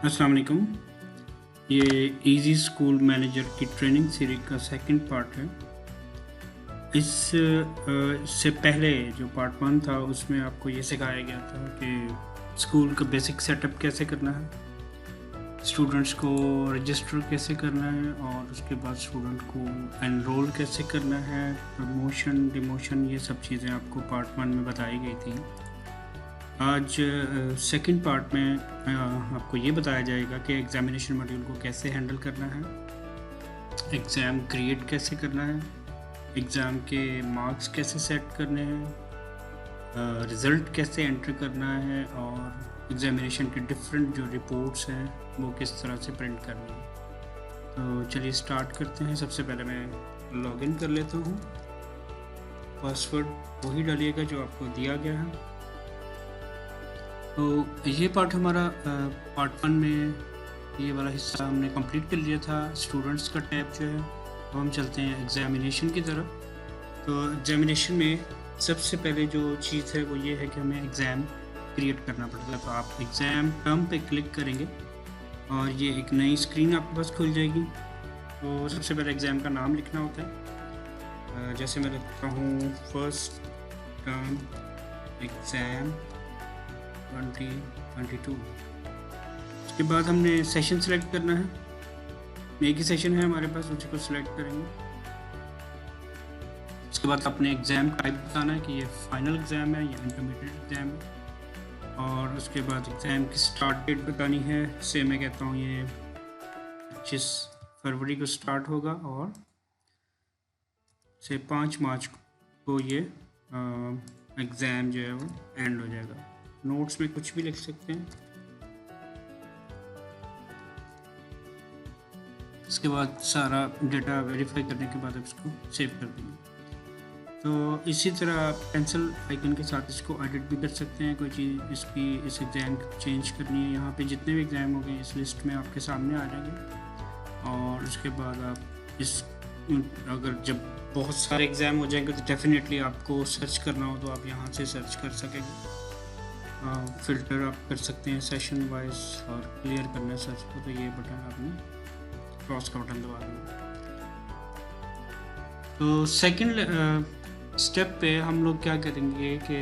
अस्सलाम वालेकुम। ये इजी स्कूल मैनेजर की ट्रेनिंग सीरीज का सेकंड पार्ट है। इससे पहले जो पार्ट 1 था उसमें आपको ये सिखाया गया था कि स्कूल का बेसिक सेटअप कैसे करना है, स्टूडेंट्स को रजिस्टर कैसे करना है और उसके बाद स्टूडेंट को एनरोल कैसे करना है, प्रमोशन डिमोशन, ये सब चीज़ें आपको पार्ट 1 में बताई गई थी। आज सेकंड पार्ट में आपको ये बताया जाएगा कि एग्ज़ामिनेशन मॉड्यूल को कैसे हैंडल करना है, एग्ज़ाम क्रिएट कैसे करना है, एग्ज़ाम के मार्क्स कैसे सेट करने हैं, रिज़ल्ट कैसे एंटर करना है और एग्ज़ामिनेशन के डिफरेंट जो रिपोर्ट्स हैं वो किस तरह से प्रिंट करनी है। तो चलिए स्टार्ट करते हैं। सबसे पहले मैं लॉगिन कर लेता हूँ। पासवर्ड वही डालिएगा जो आपको दिया गया है। तो ये पार्ट हमारा पार्ट 1 में ये वाला हिस्सा हमने कंप्लीट कर लिया था, स्टूडेंट्स का टैब जो है। तो हम चलते हैं एग्ज़ामिनेशन की तरफ। तो एग्ज़ामिनेशन में सबसे पहले जो चीज़ है वो ये है कि हमें एग्ज़ाम क्रिएट करना पड़ेगा। तो आप एग्ज़ाम टर्म पे क्लिक करेंगे और ये एक नई स्क्रीन आपके पास खुल जाएगी। तो सबसे पहले एग्ज़ाम का नाम लिखना होता है। जैसे मैं लिखता हूँ फर्स्ट टर्म एग्ज़ाम 2022। उसके बाद हमने सेशन सेलेक्ट करना है। एक ही सेशन है हमारे पास, उसी को सिलेक्ट करेंगे। उसके बाद अपने एग्ज़ाम टाइप बताना है कि ये फाइनल एग्ज़ाम है या इंटरमीडिएट एग्ज़ाम है। और उसके बाद एग्ज़ाम की स्टार्ट डेट बतानी है। से मैं कहता हूँ ये 25 फरवरी को स्टार्ट होगा और से 5 मार्च को ये एग्ज़ाम जो है वो एंड हो जाएगा। नोट्स में कुछ भी लिख सकते हैं। इसके बाद सारा डेटा वेरीफाई करने के बाद इसको सेव कर देंगे। तो इसी तरह आप पेंसिल आइकन के साथ इसको एडिट भी कर सकते हैं। कोई चीज़ इस एग्ज़ाम को चेंज करनी है, यहाँ पे जितने भी एग्ज़ाम हो गए इस लिस्ट में आपके सामने आ जाएंगे। और उसके बाद आप अगर जब बहुत सारे एग्ज़ाम हो जाएंगे तो डेफिनेटली आपको सर्च करना हो तो आप यहाँ से सर्च कर सकेंगे। फ़िल्टर आप कर सकते हैं सेशन वाइज और क्लियर करना है सर्च को। तो ये बटन आपने क्रॉस का बटन दबा देना। तो सेकंड स्टेप पे हम लोग क्या करेंगे कि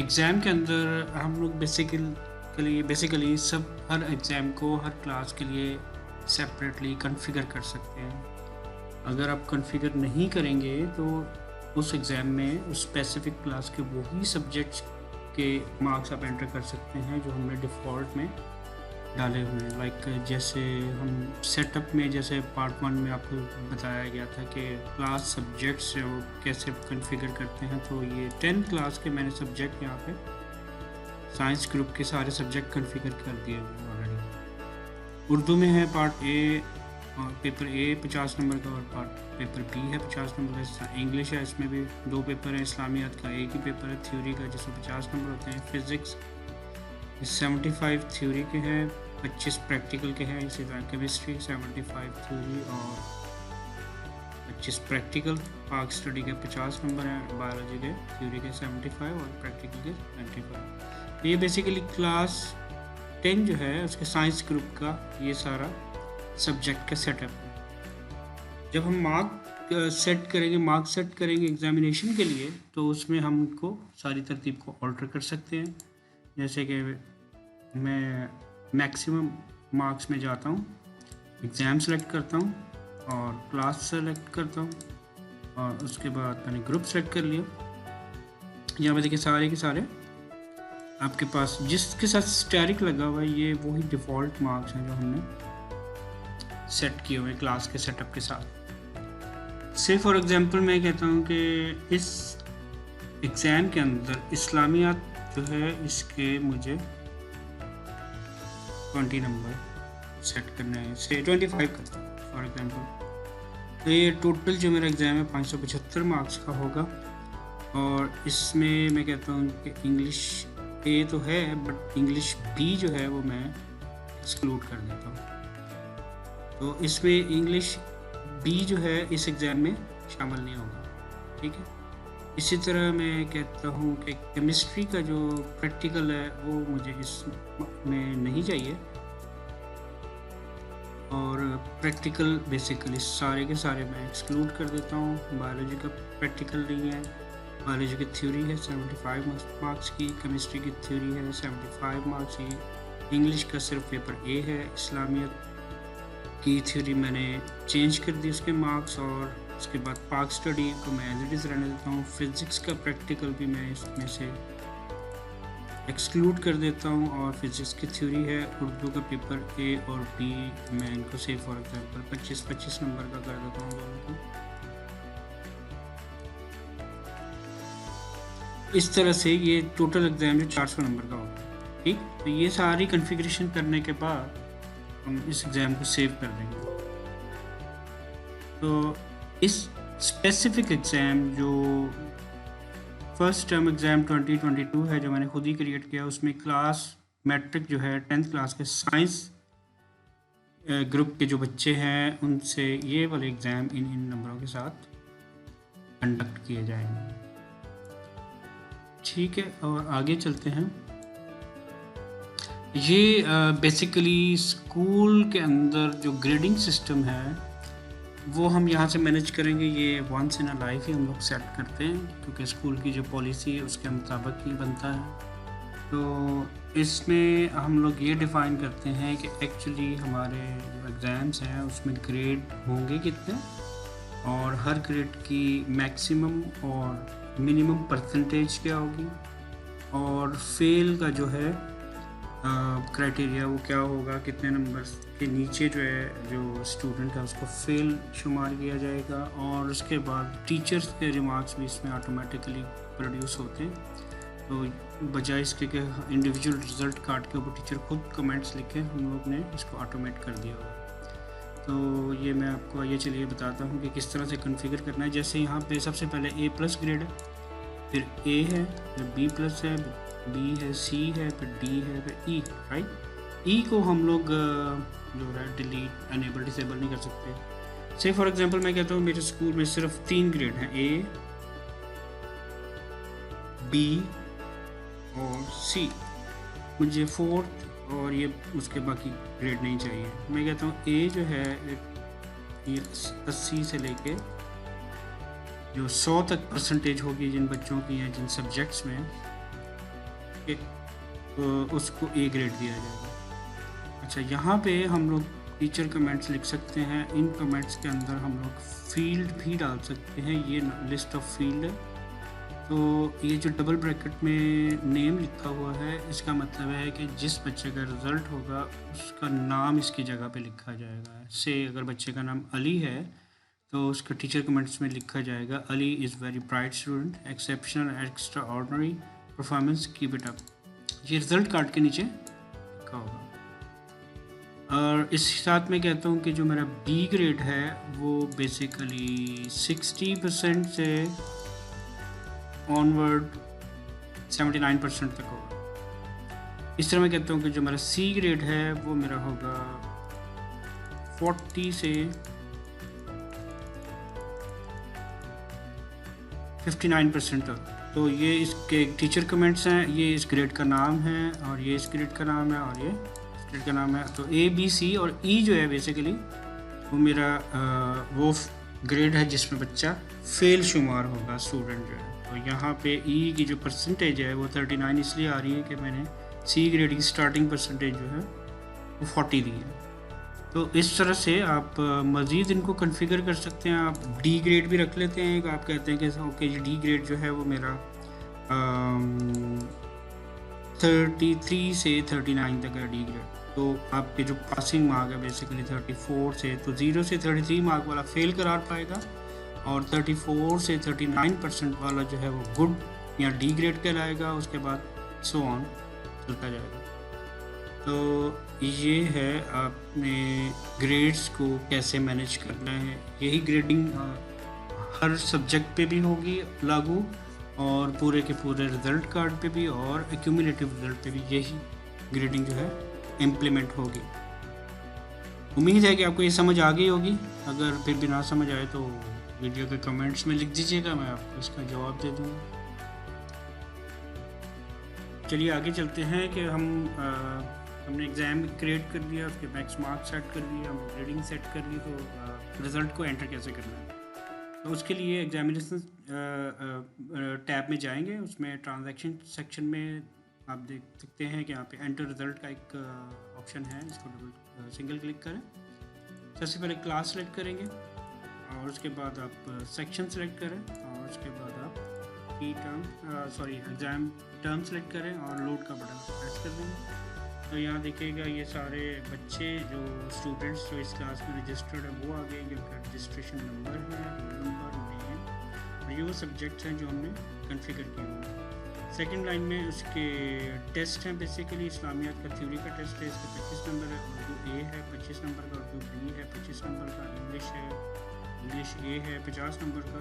एग्ज़ाम के अंदर हम लोग बेसिकली हर एग्ज़ाम को हर क्लास के लिए सेपरेटली कॉन्फ़िगर कर सकते हैं। अगर आप कॉन्फ़िगर नहीं करेंगे तो उस एग्ज़ाम में उस स्पेसिफिक क्लास के वही सब्जेक्ट्स के मार्क्स आप एंटर कर सकते हैं जो हमने डिफ़ॉल्ट में डाले हुए हैं। लाइक जैसे हम सेटअप में, जैसे पार्ट 1 में आपको बताया गया था कि क्लास सब्जेक्ट्स वो कैसे कॉन्फ़िगर करते हैं। तो ये 10 क्लास के मैंने सब्जेक्ट यहाँ पे साइंस ग्रुप के सारे सब्जेक्ट कॉन्फ़िगर कर दिए हुए ऑलरेडी। उर्दू में है पार्ट ए और पेपर ए 50 नंबर का और पेपर बी है 50 नंबर का। इंग्लिश है, इसमें भी 2 पेपर हैं। इस्लामियात का एक ही पेपर है थ्योरी का जिसमें 50 नंबर होते हैं। फिज़िक्स 75 थ्योरी के हैं, 25 प्रैक्टिकल के हैं। इसी तरह केमिस्ट्री 75 थ्योरी और 25 प्रैक्टिकल। पाक स्टडी के 50 नंबर हैं, बायोलॉजी के थ्योरी के 75 और प्रैक्टिकल के 95। ये बेसिकली क्लास 10 जो है उसके साइंस ग्रुप का ये सारा सब्जेक्ट का सेटअप है। जब हम मार्क्स सेट करेंगे एग्ज़ामिनेशन के लिए तो उसमें हमको सारी तरतीब को ऑल्टर कर सकते हैं। जैसे कि मैं मैक्सिमम मार्क्स में जाता हूँ, एग्ज़ाम सेलेक्ट करता हूँ और क्लास सेलेक्ट करता हूँ और उसके बाद मैंने ग्रुप सेलेक्ट कर लिया। यहाँ पे देखिए सारे के सारे आपके पास जिसके साथ स्टैटिक लगा हुआ है ये वही डिफ़ॉल्ट मार्क्स हैं जो हमने सेट किए हुए क्लास के सेटअप के साथ। से फॉर एग्जांपल मैं कहता हूँ कि इस एग्ज़ाम के अंदर इस्लामियात जो है इसके मुझे 20 नंबर सेट करना है, से 25 करता हूँ फॉर एग्जांपल। तो ये टोटल जो मेरा एग्ज़ाम है 575 मार्क्स का होगा। और इसमें मैं कहता हूँ कि इंग्लिश ए तो है बट इंग्लिश बी जो है वो मैं एक्सक्लूड कर देता हूँ। तो इसमें इंग्लिश बी जो है इस एग्ज़ाम में शामिल नहीं होगा, ठीक है। इसी तरह मैं कहता हूँ कि केमिस्ट्री का जो प्रैक्टिकल है वो मुझे इसमें नहीं चाहिए, और प्रैक्टिकल बेसिकली सारे के सारे मैं एक्सक्लूड कर देता हूँ। बायोलॉजी का प्रैक्टिकल नहीं है, बायोलॉजी की थ्योरी है 75 मार्क्स की, केमिस्ट्री की थ्योरी है 75 मार्क्स की, इंग्लिश का सिर्फ पेपर ए है, इस्लामियत की थ्योरी मैंने चेंज कर दी उसके मार्क्स, और उसके बाद पाक स्टडी को मैं एज इट इज़ रहने देता हूँ। फिज़िक्स का प्रैक्टिकल भी मैं इसमें से एक्सक्लूड कर देता हूँ, और फिज़िक्स की थ्योरी है। उर्दू का पेपर ए और बी मैं इनको से फॉर एग्जांपल 25-25 नंबर का कर देता हूँ दोनों को। इस तरह से ये टोटल एग्ज़ाम जो 400 नंबर का होगा। ठीक, तो ये सारी कॉन्फ़िगरेशन करने के बाद हम इस एग्ज़ाम को सेव कर देंगे। तो इस स्पेसिफिक एग्ज़ाम जो फर्स्ट टर्म एग्ज़ाम 2022 है, जो मैंने खुद ही क्रिएट किया, उसमें क्लास मैट्रिक जो है 10th क्लास के साइंस ग्रुप के जो बच्चे हैं उनसे ये वाले एग्ज़ाम इन नंबरों के साथ कंडक्ट किए जाएंगे। ठीक है, और आगे चलते हैं। ये बेसिकली स्कूल के अंदर जो ग्रेडिंग सिस्टम है वो हम यहाँ से मैनेज करेंगे। ये वंस इन अ लाइफ ही हम लोग सेट करते हैं, क्योंकि स्कूल की जो पॉलिसी है उसके मुताबिक ही बनता है। तो इसमें हम लोग ये डिफ़ाइन करते हैं कि एक्चुअली हमारे जो एग्ज़ाम्स हैं उसमें ग्रेड होंगे कितने, और हर ग्रेड की मैक्सिमम और मिनिमम परसेंटेज क्या होगी, और फेल का जो है क्राइटेरिया वो क्या होगा, कितने नंबर के नीचे जो है जो स्टूडेंट है उसको फेल शुमार किया जाएगा। और उसके बाद टीचर्स के रिमार्क्स भी इसमें ऑटोमेटिकली प्रोड्यूस होते हैं। तो बजाय इसके कि इंडिविजुअल रिज़ल्ट कार्ड के ऊपर टीचर खुद कमेंट्स लिखे, हम लोग ने इसको ऑटोमेट कर दिया होगा। तो ये मैं आपको ये चलिए बताता हूँ कि किस तरह से कॉन्फ़िगर करना है। जैसे यहाँ पे सबसे पहले A+ ग्रेड है, फिर A है, फिर B+ है, बी है, सी है, फिर डी है, फिर ई है, राइट। ई को हम लोग जो है डिलीट, अनेबल, डिसेबल नहीं कर सकते। से फॉर एग्जांपल मैं कहता हूँ मेरे स्कूल में सिर्फ 3 ग्रेड हैं, ए, बी और सी। मुझे 4th और ये उसके बाकी ग्रेड नहीं चाहिए। मैं कहता हूँ ए जो है ये 80 से लेके जो 100 तक परसेंटेज होगी जिन बच्चों की या जिन सब्जेक्ट्स में, उसको ए ग्रेड दिया जाएगा। अच्छा, यहाँ पे हम लोग टीचर कमेंट्स लिख सकते हैं। इन कमेंट्स के अंदर हम लोग फील्ड भी डाल सकते हैं। ये लिस्ट ऑफ फील्ड है। तो ये जो डबल ब्रैकेट में नेम लिखा हुआ है, इसका मतलब है कि जिस बच्चे का रिज़ल्ट होगा उसका नाम इसकी जगह पे लिखा जाएगा। से अगर बच्चे का नाम अली है तो उसका टीचर कमेंट्स में लिखा जाएगा, Ali is very bright student, exceptional, extra ordinary performance, keep it up. ये रिज़ल्ट कार्ड के नीचे लिखा होगा। और इस साथ में कहता हूँ कि जो मेरा बी ग्रेड है वो बेसिकली 60% से ऑनवर्ड 79% तक होगा। इस तरह मैं कहता हूँ कि जो मेरा सी ग्रेड है वो मेरा होगा 40 से 59% तक। तो ये इसके टीचर कमेंट्स हैं, ये इस ग्रेड का नाम है, और ये इस ग्रेड का नाम है, और ये इस ग्रेड का नाम है। तो ए, बी, सी और ई जो है बेसिकली वो मेरा वो ग्रेड है जिसमें बच्चा फेल शुमार होगा, स्टूडेंट जो है। तो यहाँ पे ई की जो परसेंटेज है वो 39 इसलिए आ रही है कि मैंने सी ग्रेड की स्टार्टिंग परसेंटेज जो है वो 40 दी है। तो इस तरह से आप मज़ीद इनको कॉन्फ़िगर कर सकते हैं। आप डी ग्रेड भी रख लेते हैं। आप कहते हैं कि ओके डी ग्रेड जो है वो मेरा 33 से 39 तक है डी ग्रेड। तो आपके जो पासिंग मार्क है बेसिकली 34 से, तो 0 से 33 मार्क वाला फेल करार पाएगा, और 34 से 39% वाला जो है वो गुड या डी ग्रेड कहलाएगा। उसके बाद सो ऑन चलता जाएगा। तो ये है आपने ग्रेड्स को कैसे मैनेज करना है। यही ग्रेडिंग हर सब्जेक्ट पे भी होगी लागू, और पूरे के पूरे रिज़ल्ट कार्ड पे भी, और एक्यूमुलेटिव रिज़ल्ट पे भी यही ग्रेडिंग जो है इम्प्लीमेंट होगी। उम्मीद है कि आपको ये समझ आ गई होगी। अगर फिर भी ना समझ आए तो वीडियो के कमेंट्स में लिख दीजिएगा, मैं आपको इसका जवाब दे दूँगा। चलिए आगे चलते हैं कि हमने एग्ज़ाम क्रिएट कर दिया, उसके मैक्स मार्क्स सेट कर दिए, हम ग्रेडिंग सेट कर ली, तो रिज़ल्ट को एंटर कैसे करना है। तो उसके लिए एग्जामिनेशन टैब में जाएंगे, उसमें ट्रांजैक्शन सेक्शन में आप देख सकते हैं कि यहाँ पे एंटर रिज़ल्ट का एक ऑप्शन है, इसको सिंगल क्लिक करें। सबसे पहले क्लास सेलेक्ट करेंगे और उसके बाद आप सेक्शन सेलेक्ट करें और उसके बाद आप एग्ज़ाम टर्म सेलेक्ट करें और लोड का बटन प्रेस कर देंगे। तो यहाँ देखिएगा ये सारे बच्चे जो स्टूडेंट्स जो इस क्लास में रजिस्टर्ड है वो आ गए, जिनका रजिस्ट्रेशन नंबर है, रोल नंबर, नेम, और ये वो सब्जेक्ट्स हैं जो हमने कॉन्फ़िगर किए हुए हैं। सेकेंड लाइन में उसके टेस्ट हैं, बेसिकली इस्लामियात का थ्योरी का टेस्ट है, इसका 25 नंबर है, उर्दू ए है 25 नंबर का, उर्दू बी है 25 नंबर का, इंग्लिश है, इंग्लिश ए है 50 नंबर का,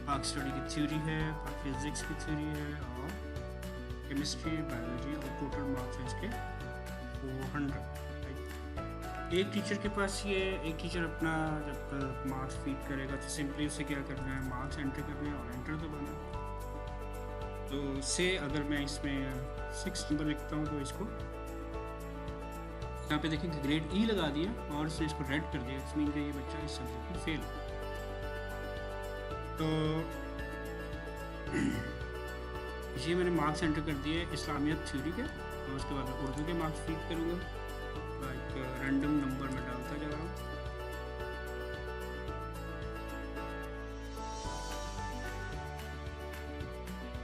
पाक स्टडी की थ्योरी है, पाक फिज़िक्स की थ्योरी है, और केमिस्ट्री, बायोलॉजी, और टोटल मार्क्स हैं इसके 400। एक टीचर के पास ये एक टीचर अपना जब मार्क्स फीड करेगा तो सिंपली उसे क्या करना है, मार्क्स एंटर करना है और एंटर दबाना है। तो से अगर मैं इसमें 6 नंबर लिखता हूँ तो इसको यहाँ पे देखेंगे ग्रेड ई लगा दिया और इसने इसको रेड कर दिया, इस मीन कि ये बच्चा इस सब्जेक्ट में फेल। तो ये मैंने मार्क्स एंटर कर दिए इस्लामियत थ्योरी के, और उसके बाद मैं उर्दू के मार्क्स फीड करूँगा, एक रैंडम नंबर में डालता जा रहा हूँ।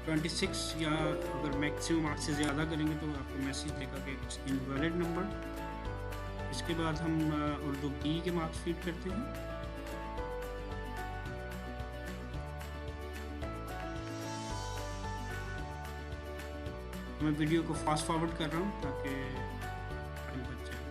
(26) या अगर मैक्सिमम मार्क्स से ज़्यादा करेंगे तो आपको मैसेज देगा कि इट्स इनवैलिड नंबर। इसके बाद हम उर्दू बी के मार्क्स फीड करते हैं। मैं वीडियो को फास्ट फॉरवर्ड कर रहा हूँ ताकि बच जाए।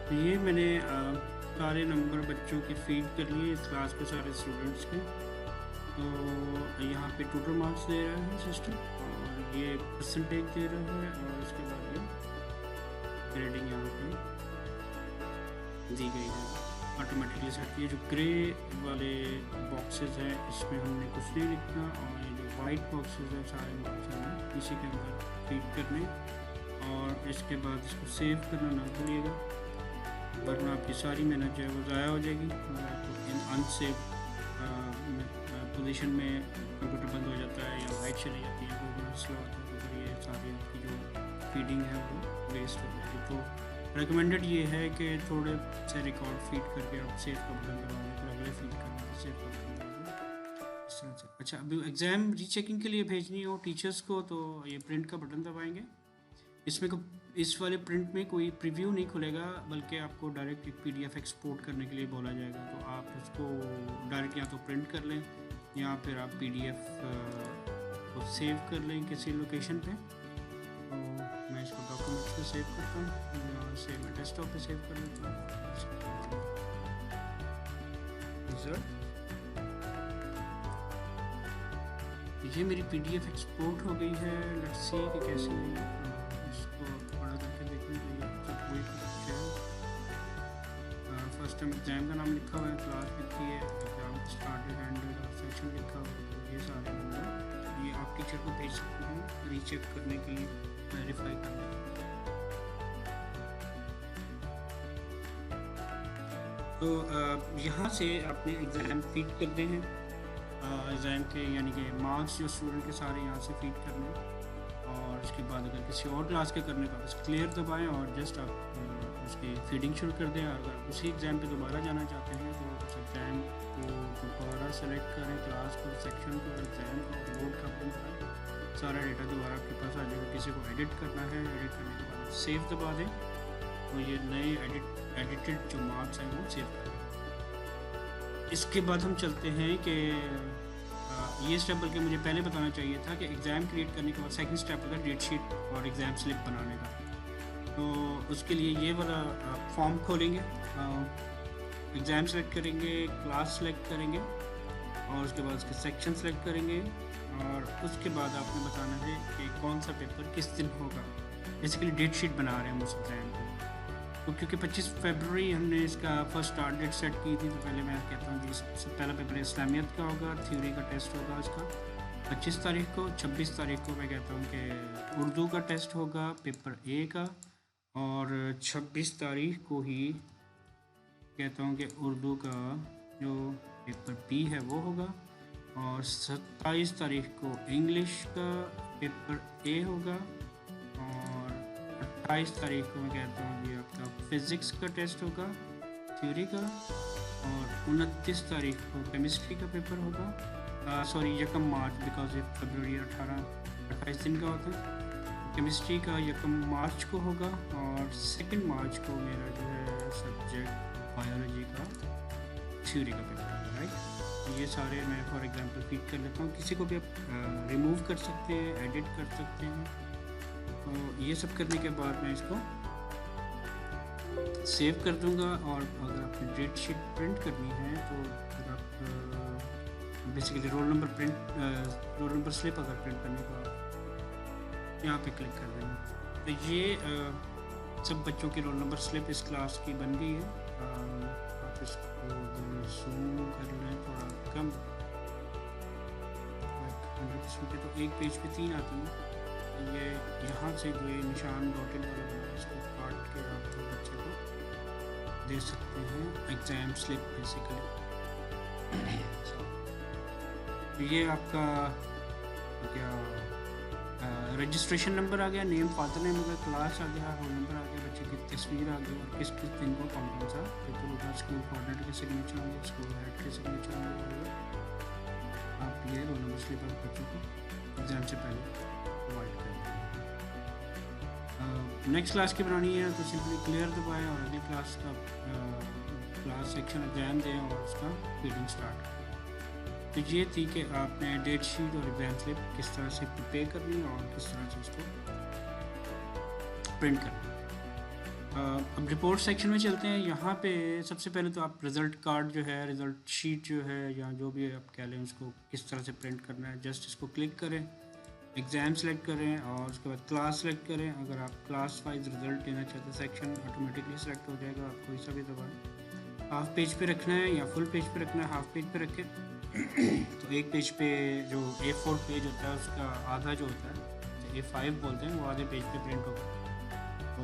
तो ये मैंने सारे नंबर बच्चों के फीड कर लिए इस क्लास के सारे स्टूडेंट्स के। तो यहाँ पे टोटल मार्क्स दे रहा है सिस्टम और ये परसेंटेज दे रहा है और इसके बाद ये ग्रेडिंग यहाँ पे दी गई है ऑटोमेटिकली सेट। ये जो ग्रे वाले बॉक्सेस हैं इसमें हमने कुछ नहीं लिखना और ये जो वाइट बॉक्सेस हैं सारे मार्क्स हमें इसी के अंदर फीड करने और इसके बाद इसको सेव करना ना भूलिएगा, वरना आपकी सारी मेहनत जो है वो ज़ाया हो जाएगी और आपको इन अनसेव पोजीशन में कंप्यूटर बंद हो जाता है या लाइट चली जाती है, कोई मसला होता है, तो फिर ये सारी आपकी जो फीडिंग है वो वेस्ट हो जाएगी। तो रिकमेंडेड ये है कि थोड़े से रिकॉर्ड फीड करके आप सेव का बटन दबाएंगे, फिर अगले फीड करना तो सेव का बटन दबाएंगे इस तरह से। अच्छा, अभी एग्ज़ाम रीचेकिंग के लिए भेजनी हो टीचर्स को तो ये प्रिंट का बटन दबाएंगे। इसमें इस वाले प्रिंट में कोई प्रीव्यू नहीं खुलेगा, बल्कि आपको डायरेक्ट एक PDF एक्सपोर्ट करने के लिए बोला जाएगा। तो आप उसको डायरेक्ट या तो प्रिंट कर लें या फिर आप PDF को सेव कर लें किसी लोकेशन पे। तो मैं इसको डॉक्यूमेंट्स पे सेव करता हूँ, यहाँ से मैं डेस्कटॉप पे सेव कर लेता हूँ। ये मेरी PDF एक्सपोर्ट हो गई है। लेट्स सी कि कैसे इसको बड़ा करके देखने के लिए सब कोई पिक्चर। फर्स्ट टाइम एग्ज़ाम का नाम लिखा हुआ है, क्लास लिखी है, एग्ज़ाम स्टार्टेड एंडेड और सेक्शन लिखा हुआ है। ये सारे नंबर ये आप टीचर को भेज सकते हैं रीचेक करने के लिए, वेरीफाई करने के लिए। तो यहाँ से आपने एग्ज़ाम फीड करते हैं, एग्ज़ाम के यानी कि मार्क्स जो स्टूडेंट के सारे यहाँ से फीड करने हैं। और उसके बाद अगर किसी और क्लास के करने का बस क्लियर दबाएं और जस्ट आप उसकी फीडिंग शुरू कर दें। अगर उसी एग्ज़ाम पे दोबारा जाना चाहते हैं तो उस एग्ज़ाम को दोबारा सेलेक्ट करें, क्लास को, सेक्शन को, एग्ज़ाम को लोड कर दें, सारा डेटा दोबारा आपके पास आ जाएगा। किसी को एडिट करना है, एडिट करने के बाद सेव दबा दें तो ये नए एडिटेड जो मार्क्स हैं वो सेव कर दें। इसके बाद हम चलते हैं कि ये स्टेप बल्कि मुझे पहले बताना चाहिए था कि एग्ज़ाम क्रिएट करने के बाद सेकंड स्टेप होगा डेट शीट और एग्ज़ाम स्लिप बनाने का। तो उसके लिए ये वाला फॉर्म खोलेंगे, एग्ज़ाम सेलेक्ट करेंगे, क्लास सेलेक्ट करेंगे और उसके बाद उसके सेक्शन सेलेक्ट करेंगे और उसके बाद आपने बताना है कि कौन सा पेपर किस दिन होगा। बेसिकली डेट शीट बना रहे हैं हम उस एग्ज़ाम को। तो क्योंकि 25 फरवरी हमने इसका फर्स्ट स्टार्ट डेट सेट की थी, तो पहले मैं कहता हूँ कि सबसे पहला पेपर इस्लामियत का होगा, थ्योरी का टेस्ट होगा इसका 25 तारीख को। 26 तारीख को मैं कहता हूँ कि उर्दू का टेस्ट होगा पेपर A का, और 26 तारीख को ही कहता हूँ कि उर्दू का जो पेपर B है वो होगा, और 27 तारीख को इंग्लिश का पेपर A होगा, और 28 तारीख को मैं कहता हूँ ये आपका फ़िज़िक्स का टेस्ट होगा थ्योरी का, और 29 तारीख को केमिस्ट्री का पेपर होगा। सॉरी 1 मार्च, बिकॉज ये फरवरी 28 दिन का होता है। केमिस्ट्री का 1 मार्च को होगा, और 2 मार्च को मेरा जो है सब्जेक्ट बायोलॉजी का थ्योरी का पेपर होगा, राइट। ये सारे मैं फॉर एग्जांपल फीड कर लेता हूँ। किसी को भी आप रिमूव कर सकते हैं, एडिट कर सकते हैं। तो ये सब करने के बाद मैं इसको सेव कर दूंगा। और अगर आपने डेट शीट प्रिंट करनी है तो फिर आप बेसिकली रोल नंबर स्लिप अगर प्रिंट करने को आप यहाँ पे क्लिक कर देंगे तो ये सब बच्चों की रोल नंबर स्लिप इस क्लास की बन गई है। आप इसको जूम कर लें थोड़ा कम, 100% पे तो एक पेज पे 3 आती है। ये यहाँ से जो ये निशान डॉटेड वाला बना है इसको काट के आप बच्चे को दे सकते हैं एग्ज़ाम स्लिप बेसिकली। ये आपका क्या रजिस्ट्रेशन नंबर आ गया, नेम फादर नेम हो गया, क्लास आ गया, रोल नंबर आ गया, बच्चे की तस्वीर आ गई और किस किस दिन को कौन कौन सा पेपर होगा, स्कूल कोऑर्डिनेटर के सिग्नेचर होंगे, स्कूल हेड के सिग्नेचर होंगे। आप ये रोल नंबर स्लिप आप बच्चों को एग्ज़ाम से पहले प्रोवाइड करें। नेक्स्ट क्लास की बनानी है तो सिंपली क्लियर दबाएं और अगली क्लास का क्लास सेक्शन एग्ज़ाम दें और उसका फीडिंग स्टार्ट करें। तो ये थी कि आपने डेट शीट और एग्ज़ाम स्लिप किस तरह से प्रिपेयर करनी है और किस तरह से उसको प्रिंट करना है। अब रिपोर्ट सेक्शन में चलते हैं। यहाँ पे सबसे पहले तो आप रिज़ल्ट कार्ड जो है, रिज़ल्ट शीट जो है या जो भी आप कह लें उसको किस तरह से प्रिंट करना है, जस्ट इसको क्लिक करें, एग्ज़ाम सेलेक्ट करें और उसके बाद क्लास सेलेक्ट करें। अगर आप क्लास वाइज रिज़ल्ट लेना चाहते हैं सेक्शन ऑटोमेटिकली सेलेक्ट हो जाएगा, आप कोई सा भी दबाएं। हाफ पेज पे रखना है या फुल पेज पे रखना है, हाफ पेज पे रखें तो एक पेज पे जो A4 पेज होता है उसका आधा जो होता है A5 बोलते हैं वो आधे पेज पे प्रिंट होगा। तो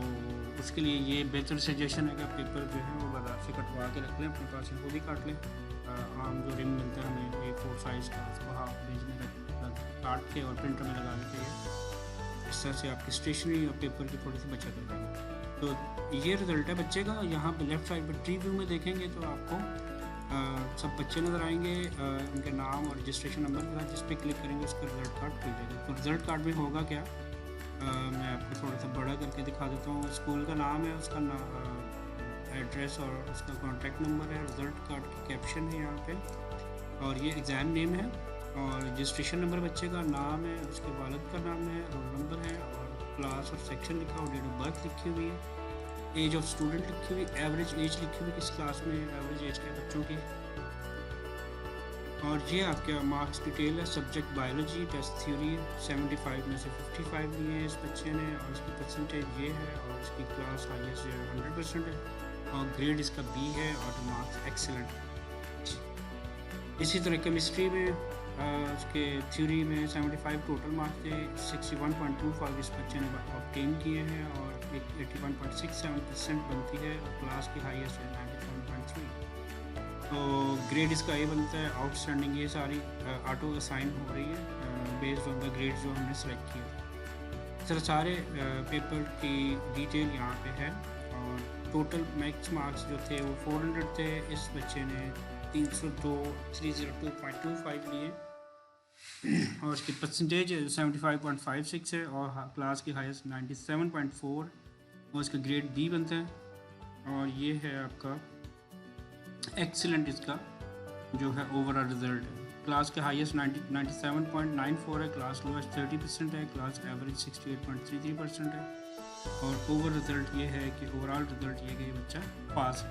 उसके लिए ये बेहतर सजेशन है कि आप पेपर जो है वो बाजार से कटवा के रख लें, अपने पास से खुद ही काट लें। आम जो रिम मिलता है हमें A4 साइज़ का उसको हाफ पेज में काट के और प्रिंटर में लगा देते हैं। इस तरह से आपकी स्टेशनरी और पेपर की थोड़ी सी बचत हो जाएगी। तो ये रिज़ल्ट है बच्चे का। यहाँ पे लेफ़्ट साइड पर ट्री व्यू में देखेंगे तो आपको सब बच्चे नज़र आएंगे, उनके नाम और रजिस्ट्रेशन नंबर के साथ। जिस पे क्लिक करेंगे उसका रिज़ल्ट कार्ड खुल जाएगा। तो रिज़ल्ट कार्ड में होगा क्या, मैं आपको थोड़ा सा बड़ा करके दिखा देता हूँ। स्कूल का नाम है, उसका एड्रेस और उसका कॉन्टैक्ट नंबर है, रिज़ल्ट कार्ड की कैप्शन है यहाँ पे, और ये एग्ज़ाम नेम है और रजिस्ट्रेशन नंबर बच्चे का, नाम है, उसके वालिद का नाम है, रोल नंबर है और क्लास और सेक्शन लिखा और डेट ऑफ बर्थ लिखी हुई है, एज ऑफ स्टूडेंट लिखी हुई, एवरेज एज लिखी हुई किस क्लास में एवरेज एज के बच्चों की, और ये आपका मार्क्स डिटेल है। सब्जेक्ट बायोलॉजी, टेस्ट थ्योरी 75 में से 55 लिए हैं इस बच्चे ने, और इसकी परसेंटेज ये है, और इसकी क्लास हाईएस्ट 100% है, और ग्रेड इसका बी है, और मार्क्स एक्सेलेंट है। इसी तरह केमिस्ट्री में उसके थ्योरी में 75 टोटल मार्क्स थे, 61.25 इस बच्चे ने ऑब्टेन किए हैं, और 81.67% बनती है, और क्लास की हाईएस्ट है 97.3। तो ग्रेड इसका ए बनता है आउटस्टैंडिंग। ये सारी ऑटो असाइन हो रही है बेस्ड ऑन द ग्रेड जो हमने सेलेक्ट किया। सर सारे पेपर की डिटेल यहाँ पे है, और टोटल मैक्स मार्क्स जो थे वो 400 थे। इस बच्चे ने 302.25 लिए, और इसकी परसेंटेज 75.56 है, और क्लास की हाईएस्ट 97.4, और इसका ग्रेड बी बनता है, और ये है आपका एक्सीलेंट इसका जो है ओवरऑल रिजल्ट है। क्लास के हाईएस्ट 97.94 है, क्लास लोएस्ट 30% है, क्लास एवरेज 68.33% है, और ओवर रिजल्ट ये है कि ओवरऑल रिजल्ट ये कि ये बच्चा पास है।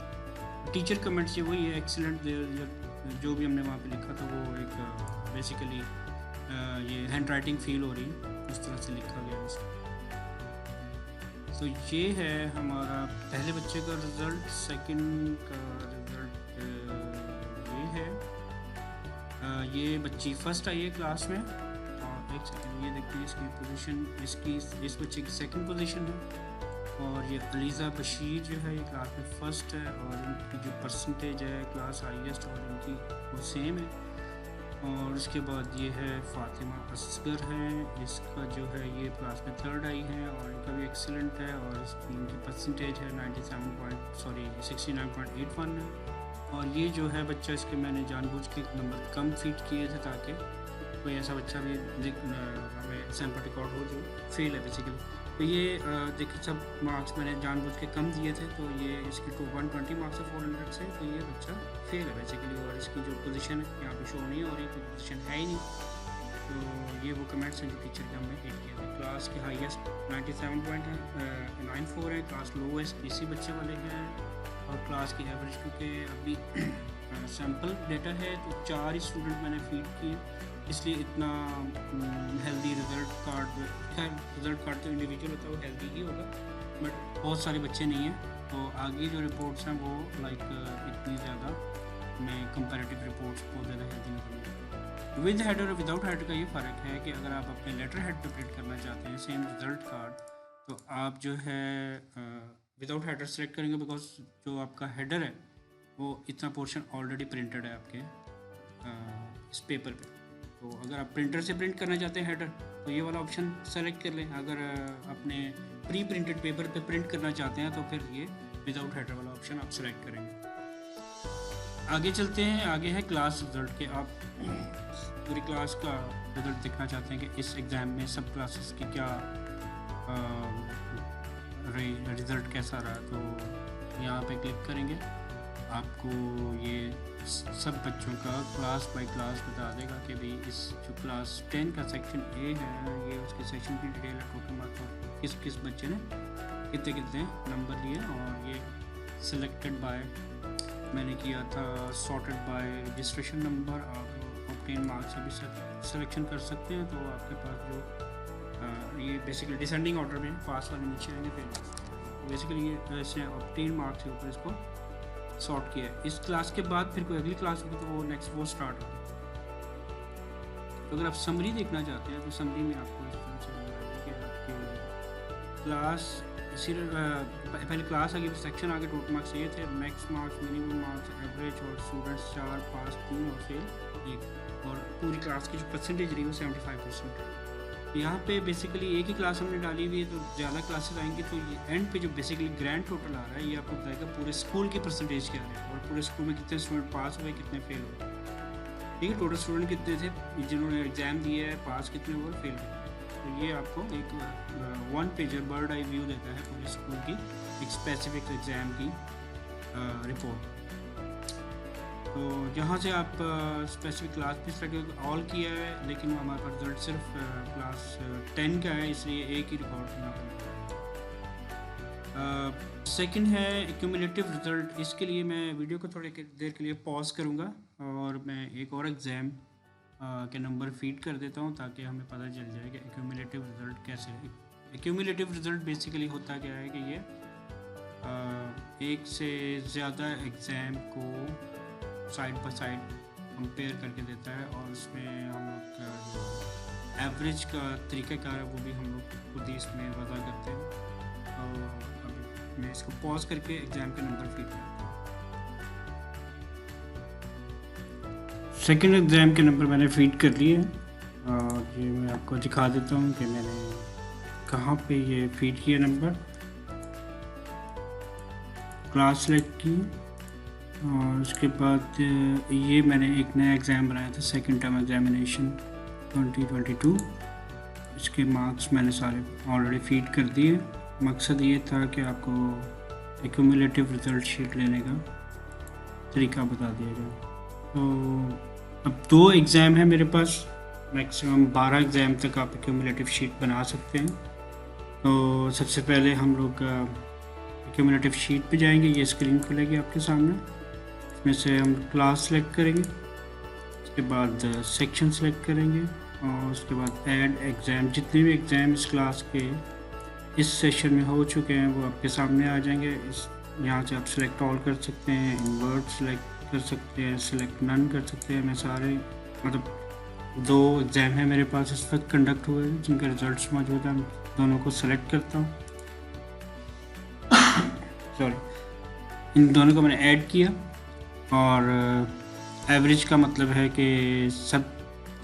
टीचर कमेंट्स ये वही है, एक्सीलेंट जो भी हमने वहाँ पे लिखा था वो एक बेसिकली ये हैंड राइटिंग फील हो रही है, इस तरह से लिखा गया है। तो ये है हमारा पहले बच्चे का रिज़ल्ट। सेकंड का रिज़ल्ट ये है, ये बच्ची फर्स्ट आई है क्लास में, और एक सेकंड ये देखिए इसकी पोजीशन, इस बच्चे की सेकंड पोजीशन है, और ये अलीज़ा बशीर जो है ये क्लास में फर्स्ट है, और इनकी जो परसेंटेज है क्लास हाईएस्ट और इनकी वो सेम है। और उसके बाद ये है फ़ातिमा असगर है, इसका जो है ये क्लास में थर्ड आई है, और इनका भी एक्सीलेंट है, और इसकी इनकी परसेंटेज है 69.81 है। और ये जो है बच्चा, इसके मैंने जानबूझ के नंबर कम फीड किए थे ताकि कोई ऐसा बच्चा भी हमें सैम्पल रिकॉर्ड हो जो फेल है बेसिकली। तो ये देखिए सब मार्क्स मैंने जानबूझ के कम दिए थे, तो ये इसकी 120 मार्क्स है 400 से, तो ये बच्चा फेल है बेसिकली। और इसकी जो पोजीशन है यहाँ पे शो नहीं हो रही, कोई पोजीशन है ही नहीं। तो ये वो कमेंट्स हैं जो टीचर के हमने हिट किया था। क्लास के हाईएस्ट 97.94 है, क्लास लोएस्ट इसी बच्चे वाले हैं, और क्लास की एवरेज क्योंकि अभी सैम्पल डेटा है तो 4 ही स्टूडेंट मैंने फीड किए, इसलिए इतना हेल्दी रिज़ल्ट कार्ड। खैर रिज़ल्ट कार्ड तो इंडिविजुअल होता है, वो हेल्दी ही होगा, बट बहुत सारे बच्चे नहीं हैं। तो आगे जो रिपोर्ट्स हैं वो लाइक इतनी ज़्यादा में कंपैरेटिव रिपोर्ट्स बहुत ज़्यादा हेल्दी नहीं होंगी। विद हेडर और विदाउट हेडर का ये फ़र्क है कि अगर आप अपने लेटर हेड पर प्रिंट करना चाहते हैं सेम रिज़ल्ट कार्ड, तो आप जो है विदाउट हेडर सेलेक्ट करेंगे, बिकॉज जो आपका हेडर है वो इतना पोर्शन ऑलरेडी प्रिंटेड है आपके इस पेपर पे। तो अगर आप प्रिंटर से प्रिंट करना चाहते हैं हेडर, तो ये वाला ऑप्शन सेलेक्ट कर लें। अगर अपने प्री प्रिंटेड पेपर पे प्रिंट करना चाहते हैं तो फिर ये विदाउट हेडर वाला ऑप्शन आप सेलेक्ट करेंगे। आगे चलते हैं, आगे है क्लास रिजल्ट के। आप पूरी क्लास का रिजल्ट देखना चाहते हैं कि इस एग्ज़ाम में सब क्लासेस की क्या रिज़ल्ट कैसा रहा, तो यहाँ पे क्लिक करेंगे, आपको ये सब बच्चों का क्लास बाय क्लास बता देगा कि भाई इस जो क्लास 10 का सेक्शन ए है ये उसके सेक्शन की डिटेल है, टोटल मार्क्स किस किस बच्चे ने कितने कितने नंबर लिए, और ये सिलेक्टेड बाय मैंने किया था सॉर्टेड बाय रजिस्ट्रेशन नंबर। आप ऑब्टेन मार्क्स से भी सिलेक्शन कर सकते हैं। तो आपके पास जो ये बेसिकली डिसेंडिंग ऑर्डर में पास वाले नीचे आएंगे, फिर बेसिकली ये ऐसे ऑब्टेन मार्क्स के ऊपर इसको सॉर्ट किया है। इस क्लास के बाद फिर कोई अगली क्लास होगी तो वो नेक्स्ट वो स्टार्ट होगी। तो अगर आप समरी देखना चाहते हैं तो समरी में आपको इस तरह से बताएंगे कि आपके क्लास पहले क्लास आगे सेक्शन आगे टोटल मार्क्स ये थे, max marks, minimum marks, average, और स्टूडेंट्स 4 पास 3 और फेल 1, और पूरी क्लास की जो परसेंटेज रही वो 75% है। यहाँ पे बेसिकली एक ही क्लास हमने डाली हुई है, तो ज़्यादा क्लासेस आएंगी, तो ये एंड पे जो बेसिकली ग्रैंड टोटल आ रहा है ये आपको बताएगा पूरे स्कूल की परसेंटेज क्या है, और पूरे स्कूल में कितने स्टूडेंट पास हुए कितने फेल हुए। ठीक है, टोटल स्टूडेंट कितने थे जिन्होंने एग्ज़ाम दिया है, पास कितने हुए, फेल हुए। तो ये आपको एक 1 पेजर बर्ड आई व्यू देता है पूरे स्कूल की एक स्पेसिफिक एग्ज़ाम की रिपोर्ट। तो यहाँ से आप स्पेसिफिक क्लास भी सेलेक्ट ऑल किया है, लेकिन हमारे पास रिजल्ट सिर्फ क्लास 10 का है, इसलिए एक ही रिकॉर्ड करना पड़ेगा। सेकंड है एक्यूमुलेटिव रिज़ल्ट। इसके लिए मैं वीडियो को थोड़ी देर के लिए पॉज करूँगा और मैं एक और एग्ज़ाम के नंबर फीड कर देता हूँ ताकि हमें पता चल जाए कि एक्यूमुलेटिव रिज़ल्ट कैसे है। एक्यूमुलेटिव रिज़ल्ट बेसिकली होता क्या है कि ये एक से ज़्यादा एग्ज़ाम को साइड बाय साइड कंपेयर करके देता है और उसमें हम लोग का जो एवरेज का तरीक़ाकार है वो भी हम लोग खुद ही इसमें वज़ा करते हैं। तो अभी मैं इसको पॉज करके एग्ज़ाम के नंबर फीड करता हूँ। सेकंड एग्ज़ाम के नंबर मैंने फीड कर लिए और ये मैं आपको दिखा देता हूँ कि मैंने कहाँ पे ये फीड किया नंबर। क्लास सेलेक्ट की और उसके बाद ये मैंने एक नया एग्ज़ाम बनाया था, सेकंड टर्म एग्जामिनेशन 2022। इसके मार्क्स मैंने सारे ऑलरेडी फीड कर दिए। मकसद ये था कि आपको एक्यूमुलेटिव रिज़ल्ट शीट लेने का तरीका बता दिया गया। तो अब 2 एग्ज़ाम है मेरे पास, मैक्सिमम 12 एग्ज़ाम तक आप एक्यूमुलेटिव शीट बना सकते हैं। तो सबसे पहले हम लोग एक्यूमुलेटिव शीट पे जाएंगे। ये स्क्रीन खुलेगी आपके सामने, इसमें से हम क्लास सेलेक्ट करेंगे, उसके बाद सेक्शन सेलेक्ट करेंगे और उसके बाद ऐड एग्ज़ाम। जितने भी एग्ज़ाम इस क्लास के इस सेशन में हो चुके हैं वो आपके सामने आ जाएंगे। यहाँ से आप सेलेक्ट ऑल कर सकते हैं, इन्वर्ट सेलेक्ट कर सकते हैं, सेलेक्ट नन कर सकते हैं। मैं सारे मतलब 2 एग्ज़ाम हैं मेरे पास इस वक्त कंडक्ट हुए जिनके रिज़ल्ट्स मौजूद हैं। दोनों को सेलेक्ट करता हूँ सॉरी, इन दोनों को मैंने ऐड किया और एवरेज का मतलब है कि सब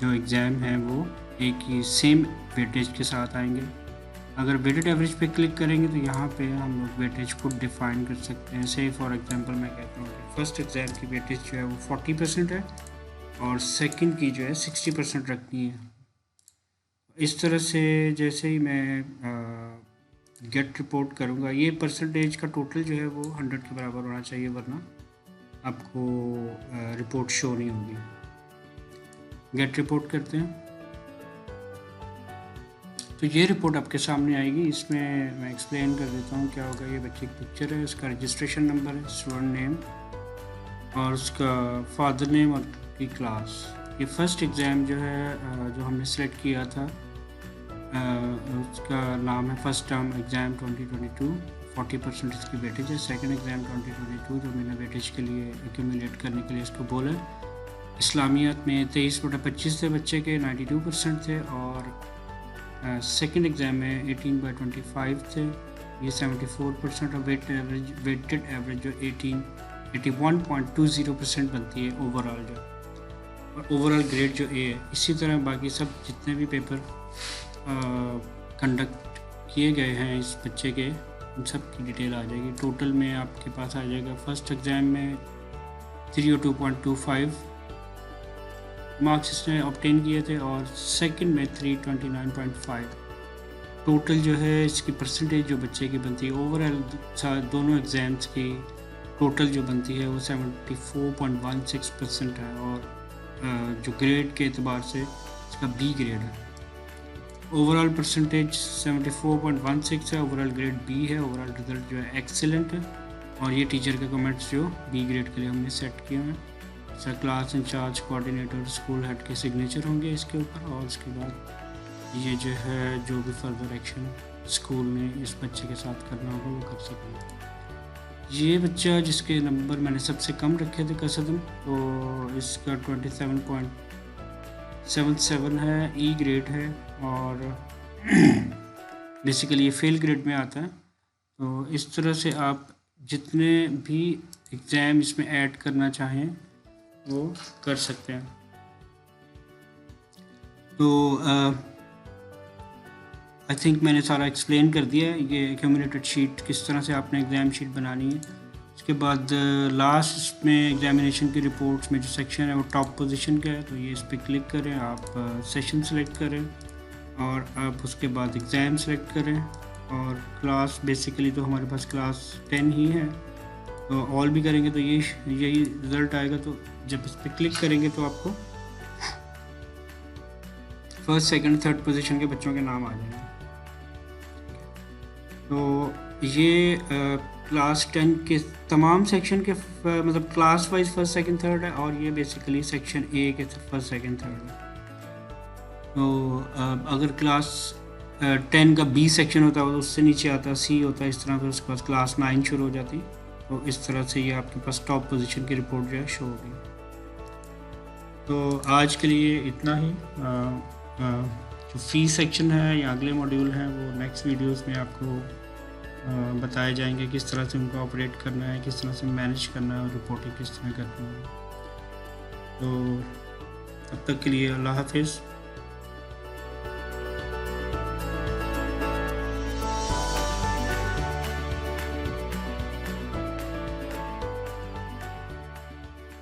जो एग्ज़ाम हैं वो एक ही सेम वेटेज के साथ आएंगे। अगर वेटेड एवरेज पे क्लिक करेंगे तो यहाँ पे हम लोग वेटेज को डिफ़ाइन कर सकते हैं। से फॉर एग्जांपल मैं कहता हूँ कि फर्स्ट एग्ज़ाम की वेटेज जो है वो 40% है और सेकंड की जो है 60% रखनी है। इस तरह से जैसे ही मैं गेट रिपोर्ट करूँगा, ये परसेंटेज का टोटल जो है वो 100 के बराबर होना चाहिए, वरना आपको रिपोर्ट शो नहीं होगी। गेट रिपोर्ट करते हैं तो ये रिपोर्ट आपके सामने आएगी। इसमें मैं एक्सप्लेन कर देता हूँ क्या होगा। ये बच्चे की पिक्चर है, उसका रजिस्ट्रेशन नंबर है, स्टूडेंट नेम और उसका फादर नेम और की क्लास। ये फर्स्ट एग्ज़ाम जो है जो हमने सेलेक्ट किया था उसका नाम है फर्स्ट टर्म एग्ज़ाम 2022, 40% इसकी वेटेज है। सेकंड एग्ज़ाम 2022 जो मैंने वेटेज के लिए एक्यूमुलेट करने के लिए इसको बोला। इस्लामियात में 23/25 थे बच्चे के, 92% थे और सेकंड एग्ज़ाम में 18/25 थे, ये 74% और वेटेड एवरेज जो 81.20% बनती है ओवरऑल जो, और ओवरऑल ग्रेड जो ए है। इसी तरह बाकी सब जितने भी पेपर कंडक्ट किए गए हैं इस बच्चे के, उन सब की डिटेल आ जाएगी। टोटल में आपके पास आ जाएगा फर्स्ट एग्ज़ाम में 302.25 मार्क्स इसने ऑब्टेन किए थे और सेकंड में 329.5। टोटल जो है इसकी परसेंटेज जो बच्चे की बनती है ओवरऑल दोनों एग्ज़ाम्स की टोटल जो बनती है वो 74.16% है और जो ग्रेड के एतबार से इसका बी ग्रेड है। ओवरऑल परसेंटेज 74.16 है, ओवरऑल ग्रेड बी है, ओवरऑल रिज़ल्ट जो है एक्सीलेंट है और ये टीचर के कमेंट्स जो बी ग्रेड के लिए हमने सेट किए हैं। Sir class in-charge, coordinator, school head के सिग्नेचर होंगे इसके ऊपर और उसके बाद ये जो है जो भी फर्दर एक्शन स्कूल में इस बच्चे के साथ करना होगा वो कर सकेंगे। ये बच्चा जिसके नंबर मैंने सबसे कम रखे थे कसदम, तो इसका 27.77 है, ई ग्रेड है और बेसिकली ये फेल ग्रेड में आता है। तो इस तरह से आप जितने भी एग्ज़ाम इसमें ऐड करना चाहें वो कर सकते हैं। तो आई थिंक मैंने सारा एक्सप्लेन कर दिया है। ये एक्यूमुलेटेड शीट किस तरह से आपने एग्ज़ाम शीट बनानी है। उसके बाद लास्ट में एग्जामिनेशन की रिपोर्ट्स में जो सेक्शन है वो टॉप पोजीशन का है, तो ये इस पर क्लिक करें, आप सेशन सेलेक्ट करें और आप उसके बाद एग्ज़ाम सेलेक्ट करें और क्लास बेसिकली तो हमारे पास क्लास 10 ही है, तो ऑल भी करेंगे तो यही रिज़ल्ट आएगा। तो जब इस पर क्लिक करेंगे तो आपको फर्स्ट, सेकंड, थर्ड पोजीशन के बच्चों के नाम आ जाएंगे। तो ये क्लास 10 के तमाम सेक्शन के मतलब class wise first second third है, और ये बेसिकली सेक्शन ए के फर्स्ट सेकंड थर्ड है। तो अगर क्लास 10 का बी सेक्शन होता है, उससे नीचे आता सी होता है इस तरह, फिर उसके बाद क्लास 9 शुरू हो जाती। तो इस तरह से ये आपके पास टॉप पोजीशन की रिपोर्ट जो है शो होगी। तो आज के लिए इतना ही। जो फी सेक्शन है या अगले मॉड्यूल हैं वो नेक्स्ट वीडियोस में आपको बताए जाएंगे, किस तरह से उनको ऑपरेट करना है, किस तरह से मैनेज करना है और रिपोर्टिंग किस तरह करनी है। तो तब तक के लिए अल्लाह हाफिज़।